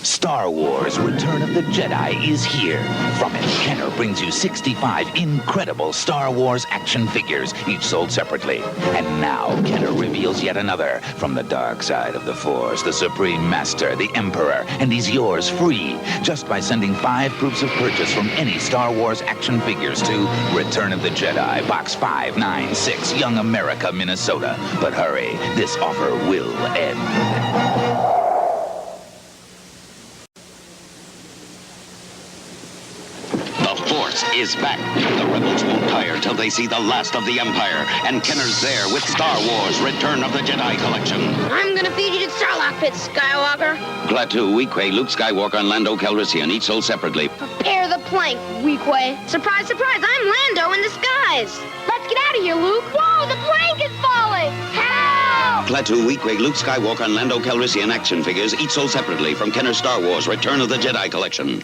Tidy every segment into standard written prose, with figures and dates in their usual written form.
Star Wars Return of the Jedi is here. From it, Kenner brings you 65 incredible Star Wars action figures, each sold separately. And now, Kenner reveals yet another from the dark side of the Force, the Supreme Master, the Emperor, and he's yours free, just by sending 5 proofs of purchase from any Star Wars action figures to Return of the Jedi, Box 596, Young America, Minnesota. But hurry, this offer will end. Is back. The rebels won't tire till they see the last of the Empire, and Kenner's there with Star Wars Return of the Jedi collection. I'm gonna feed you to Sarlacc pit, Skywalker. Klaatu, Weequay, Luke Skywalker, and Lando Calrissian, each sold separately. Prepare the plank, Weequay. Surprise, surprise, I'm Lando in disguise. Let's get out of here, Luke. Whoa, the plank is falling! Help! Klaatu, Weequay, Luke Skywalker, and Lando Calrissian action figures, each sold separately from Kenner's Star Wars Return of the Jedi collection.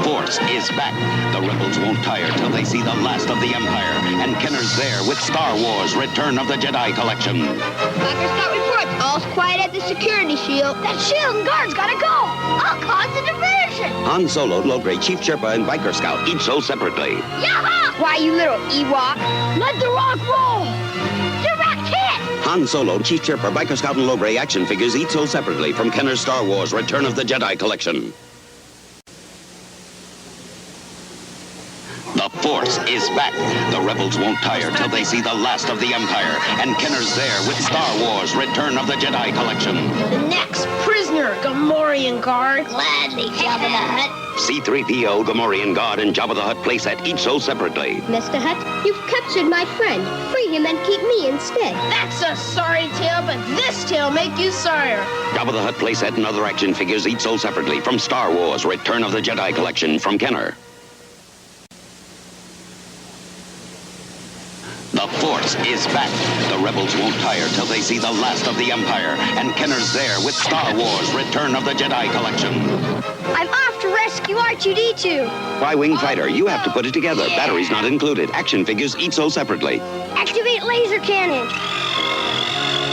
Force is back. The rebels won't tire till they see the last of the Empire, and Kenner's there with Star Wars Return of the Jedi collection. Biker Scout reports. All's quiet at the security shield. That shield and guard's gotta go. I'll cause a diversion. Han Solo, Low-Grade Chief Chirpa, and Biker Scout, each sold separately. Yaha! Why, you little Ewok? Let the rock roll. Direct hit. Han Solo, Chief Chirpa, Biker Scout, and Low-Grade action figures, each sold separately from Kenner's Star Wars Return of the Jedi collection. The Force is back. The rebels won't tire till they see the last of the Empire, and Kenner's there with Star Wars Return of the Jedi collection. The next prisoner, Gamorrean guard. Gladly, Jabba the Hutt. C-3PO, Gamorrean guard, and Jabba the Hutt playset, each sold separately. Mr. Hutt, you've captured my friend. Free him and keep me instead. That's a sorry tale, but this tale make you sorrier. Jabba the Hutt playset and other action figures, each sold separately from Star Wars Return of the Jedi collection from Kenner. The Force is back. The rebels won't tire till they see the last of the Empire, and Kenner's there with Star Wars Return of the Jedi collection. I'm off to rescue R2-D2. Y-Wing Fighter, you have to put it together. Yeah. Batteries not included. Action figures each sold separately. Activate laser cannon.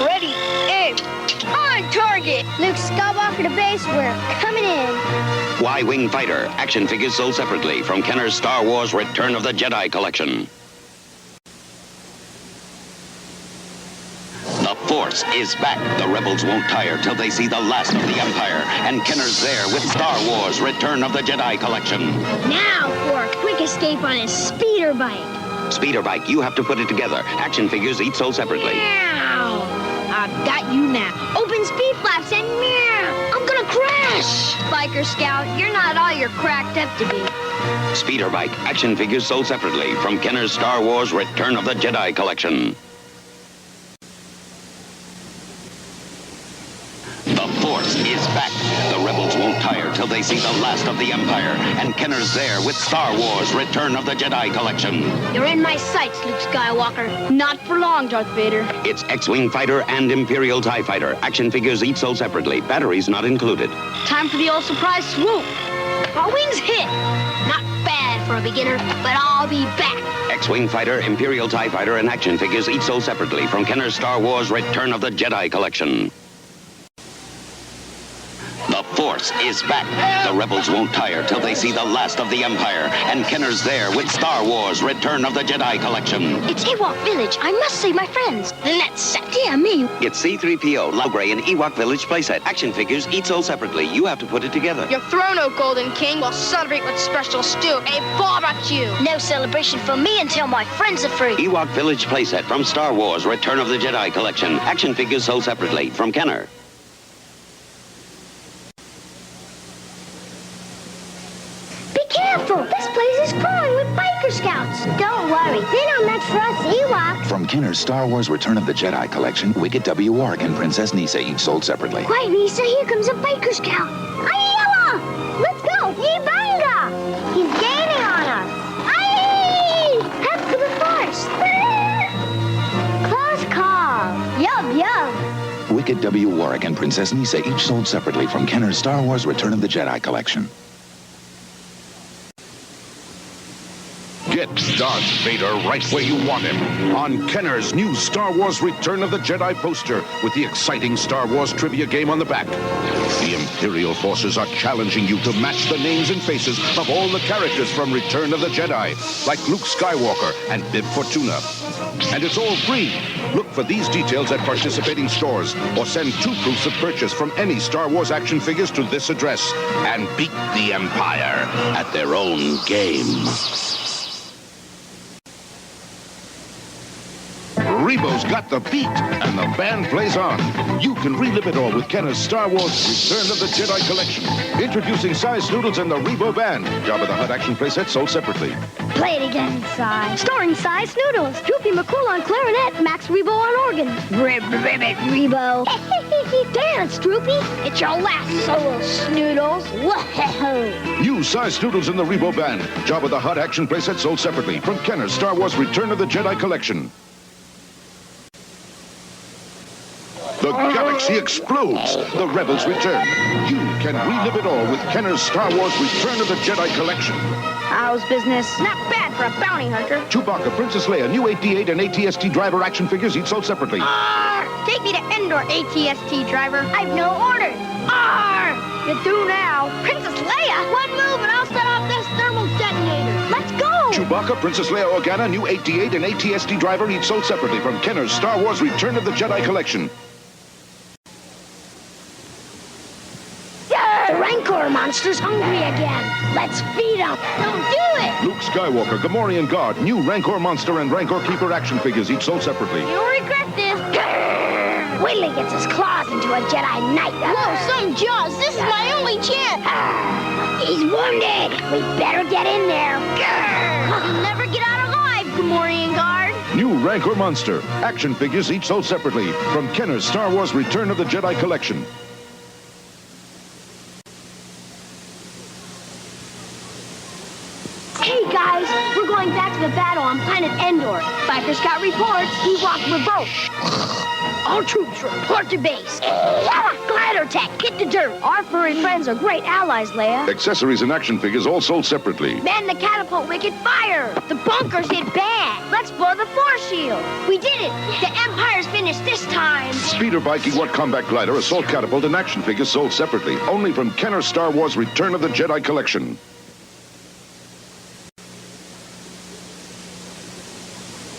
Ready, aim, on target. Luke Skywalker to base, we're coming in. Y-Wing Fighter, action figures sold separately from Kenner's Star Wars Return of the Jedi collection. The Force is back. The rebels won't tire till they see the last of the Empire, and Kenner's there with Star Wars Return of the Jedi collection. Now for a quick escape on his speeder bike. Speeder bike, you have to put it together. Action figures each sold separately. Meow. I've got you now. Open speed flaps and meow. I'm gonna crash. Biker Scout, you're not all you're cracked up to be. Speeder bike, action figures sold separately from Kenner's Star Wars Return of the Jedi collection. The Force is back. The rebels won't tire till they see the last of the Empire, and Kenner's there with Star Wars Return of the Jedi collection. You're in my sights, Luke Skywalker. Not for long, Darth Vader. It's X-Wing Fighter and Imperial TIE Fighter. Action figures each sold separately. Batteries not included. Time for the old surprise swoop. Our wings hit. Not bad for a beginner, but I'll be back. X-Wing Fighter, Imperial TIE Fighter, and action figures each sold separately from Kenner's Star Wars Return of the Jedi collection. The Force is back. The rebels won't tire till they see the last of the Empire, and Kenner's there with Star Wars Return of the Jedi collection. It's Ewok Village. I must save my friends. Then that's yeah, me. It's C-3PO, Low-Grade, and Ewok Village playset. Action figures each sold separately. You have to put it together. Your throne, O Golden King, will celebrate with special stew, a barbecue. No celebration for me until my friends are free. Ewok Village playset from Star Wars Return of the Jedi collection. Action figures sold separately from Kenner. Careful! This place is crawling with biker scouts. Don't worry, they're not meant for us Ewoks. From Kenner's Star Wars Return of the Jedi collection, Wicket W. Warwick and Princess Nisa each sold separately. Quiet, Nisa, here comes a biker scout. Ayala! Let's go! Yibanga! He's gaining on us. Aye! Head for the Force. Close call. Yum, yum. Wicket W. Warwick and Princess Nisa each sold separately from Kenner's Star Wars Return of the Jedi collection. Get Darth Vader right where you want him on Kenner's new Star Wars Return of the Jedi poster with the exciting Star Wars trivia game on the back. The Imperial forces are challenging you to match the names and faces of all the characters from Return of the Jedi, like Luke Skywalker and Bib Fortuna. And it's all free. Look for these details at participating stores or send 2 proofs of purchase from any Star Wars action figures to this address and beat the Empire at their own game. Rebo's got the beat, and the band plays on. You can relive it all with Kenner's Star Wars Return of the Jedi collection. Introducing Size Noodles and the Rebo Band. Jabba the Hutt action playset sold separately. Play it again, Size. Starring Size Noodles, Droopy McCool on clarinet, Max Rebo on organ. Ribbit, Rebo. Dance, Droopy. It's your last solo, Snoodles. Whoa. New Size Noodles and the Rebo Band. Jabba the Hutt action playset sold separately from Kenner's Star Wars Return of the Jedi collection. The galaxy explodes. The rebels return. You can relive it all with Kenner's Star Wars Return of the Jedi collection. How's business? Not bad for a bounty hunter. Chewbacca, Princess Leia, new 8D8 and ATST driver action figures each sold separately. Take me to Endor, ATST driver. I've no orders. You do now. Princess Leia? One move and I'll set off this thermal detonator. Let's go. Chewbacca, Princess Leia Organa, new 8D8 and ATST driver each sold separately from Kenner's Star Wars Return of the Jedi collection. The Rancor monster's hungry again. Let's feed him. Don't do it. Luke Skywalker, Gamorrean Guard, new Rancor Monster and Rancor Keeper action figures each sold separately. You'll regret this. Wait till he gets his claws into a Jedi Knight. Whoa, some jaws. This is my only chance. He's wounded. We better get in there. You'll never get out alive, Gamorrean Guard. New Rancor Monster, action figures each sold separately from Kenner's Star Wars Return of the Jedi collection. Hey guys, we're going back to the battle on planet Endor. Biker Scout reports Ewok revolt. All troops report to base. Glider tech, get to dirt. Our furry friends are great allies, Leia. Accessories and action figures all sold separately. Man the catapult, wicked fire. The bunkers hit bad. Let's blow the force shield. We did it. The Empire's finished this time. Speeder bike, Ewok combat glider, assault catapult, and action figures sold separately. Only from Kenner's Star Wars Return of the Jedi collection.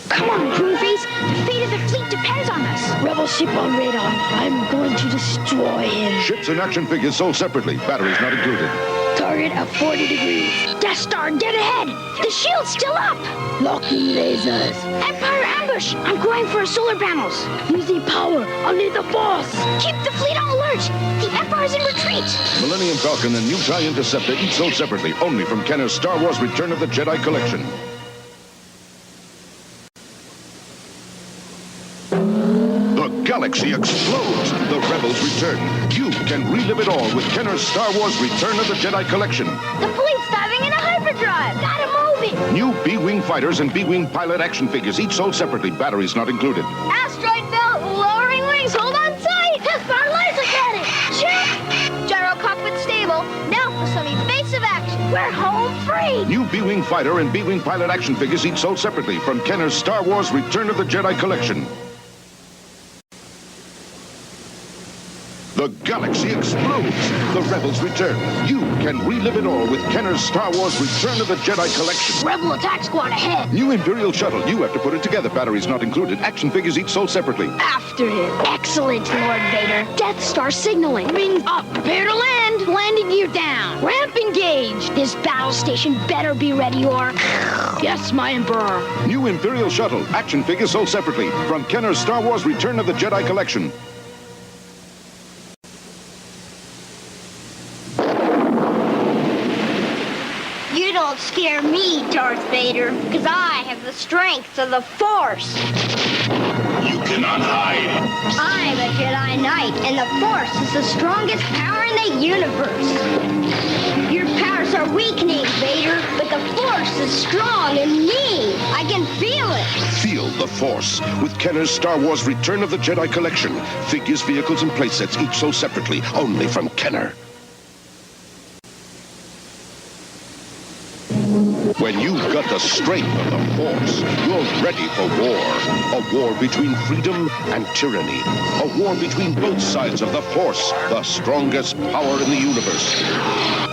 Come on, Groovies. The fate of the fleet depends on us. Rebel ship on radar. I'm going to destroy him. Ships and action figures sold separately. Batteries not included. Target at 40 degrees. Death Star, dead ahead. The shield's still up. Locking lasers. Empire ambush. I'm going for solar panels. Using power. I'll need the force. Keep the fleet on alert. The Empire's in retreat. Millennium Falcon and new TIE Interceptor each sold separately. Only from Kenner's Star Wars Return of the Jedi collection. The galaxy explodes. The rebels return. You can relive it all with Kenner's Star Wars Return of the Jedi collection. The fleet's diving in a hyperdrive. Gotta move it. New B-Wing fighters and B-Wing pilot action figures each sold separately. Batteries not included. Asteroid belt, lowering wings. Hold on tight. Death Star laser cannon. Check. Gyro cockpit stable. Now for some evasive action. We're home free. New B-Wing fighter and B-Wing pilot action figures each sold separately from Kenner's Star Wars Return of the Jedi collection. The galaxy explodes. The rebels return. You can relive it all with Kenner's Star Wars Return of the Jedi collection. Rebel attack squad ahead. New Imperial shuttle. You have to put it together. Batteries not included. Action figures each sold separately. After him. Excellent, Lord Vader. Death Star signaling. Wings up. Prepare to land. Landing gear down. Ramp engaged. This battle station better be ready or... Yes, my Emperor. New Imperial shuttle. Action figures sold separately from Kenner's Star Wars Return of the Jedi collection. You don't scare me, Darth Vader, because I have the strength of the Force. You cannot hide. I'm a Jedi Knight, and the Force is the strongest power in the universe. Your powers are weakening, Vader, but the Force is strong in me. I can feel it. Feel the Force with Kenner's Star Wars Return of the Jedi collection. Figures, vehicles, and playsets each sold separately, only from Kenner. When you've got the strength of the Force, you're ready for war. A war between freedom and tyranny. A war between both sides of the Force, the strongest power in the universe.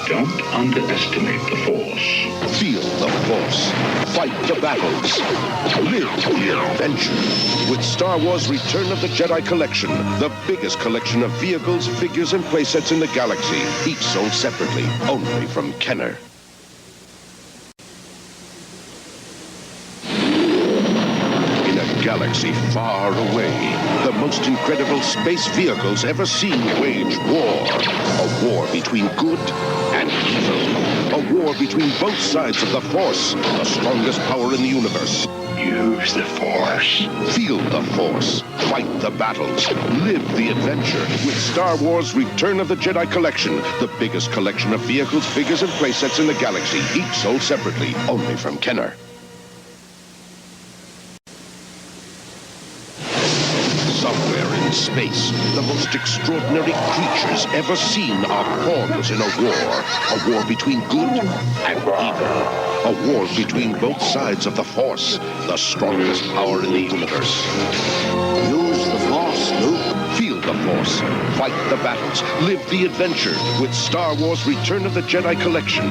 Don't underestimate the Force. Feel the Force. Fight the battles. Live the adventure. With Star Wars Return of the Jedi Collection, the biggest collection of vehicles, figures, and playsets in the galaxy, each sold separately, only from Kenner. In a galaxy far away, the most incredible space vehicles ever seen wage war. A war between good and evil. A war between both sides of the Force, the strongest power in the universe. Use the Force. Feel the Force. Fight the battles. Live the adventure with Star Wars Return of the Jedi Collection, the biggest collection of vehicles, figures, and playsets in the galaxy, each sold separately, only from Kenner. Somewhere in space, the most extraordinary creatures ever seen are pawns in a war between good and evil. A war between both sides of the Force, the strongest power in the universe. Use the Force, Luke. Feel the Force. Fight the battles. Live the adventure with Star Wars Return of the Jedi Collection.